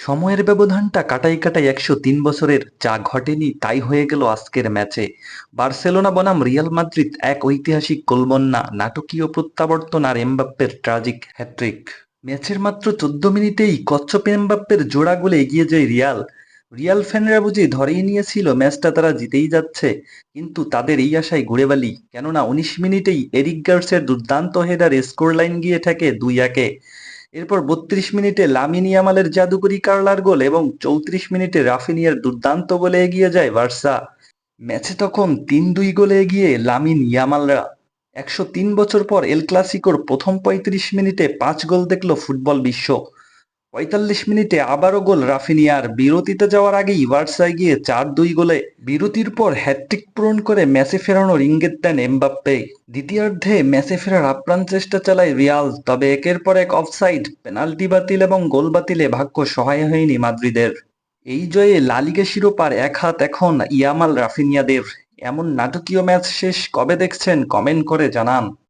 সময়ের ব্যবধানটা কাটাই কাটাই ১০৩ বছরের, যা ঘটেনি তাই হয়ে গেল আজকের ম্যাচে। বার্সেলোনা বনাম রিয়াল মাদ্রিদ, এক ঐতিহাসিক গোলবন্যা, নাটকীয় প্রত্যাবর্তন আর এমবাপ্পের ট্র্যাজিক হ্যাট্রিক। ম্যাচের মাত্র ১৪ মিনিটেই কচ্ছপ এমবাপ্পের জোড়া গোলে এগিয়ে যায় রিয়াল। রিয়াল ফ্যানরা বুঝি ধরেই নিয়েছিল ম্যাচটা তারা জিতেই যাচ্ছে, কিন্তু তাদের এই আশায় ঘুরে বালি, কেননা ১৯ মিনিটেই এরিক গার্সের দুর্দান্ত হেডারে স্কোর লাইন গিয়ে ঠেকে ২-১-এ। এরপর ৩২ মিনিটে লামিন ইয়ামালের জাদুকরি কার্লার গোল এবং ৩৪ মিনিটে রাফিনিয়ার দুর্দান্ত গোলে এগিয়ে যায় বার্সা। ম্যাচে তখন ৩-২ গোলে এগিয়ে লামিন ইয়ামালরা। ১০৩ বছর পর এল ক্লাসিকোর প্রথম ৩৫ মিনিটে ৫ গোল দেখল ফুটবল বিশ্ব। ৪৫ মিনিটে আবারও গোল রাফিনিয়ার। বিরতিতে যাওয়ার আগেই বার্সা এগিয়ে ৪-২ গোলে। বিরতির পর হ্যাটট্রিক পূরণ করে ম্যাচে ফেরানোর ইঙ্গিত দেন এমবাপ্পে। দ্বিতীয়ার্ধে ম্যাচে ফেরার আপ্রাণ চেষ্টা চালায় রিয়াল, তবে একের পর এক অফসাইড, পেনাল্টি বাতিল এবং গোল বাতিলে ভাগ্য সহায় হয়নি মাদ্রিদের। এই জয়ে লা লিগা শিরোপার এক হাত এখন ইয়ামাল রাফিনিয়াদের। এমন নাটকীয় ম্যাচ শেষ কবে দেখছেন, কমেন্ট করে জানান।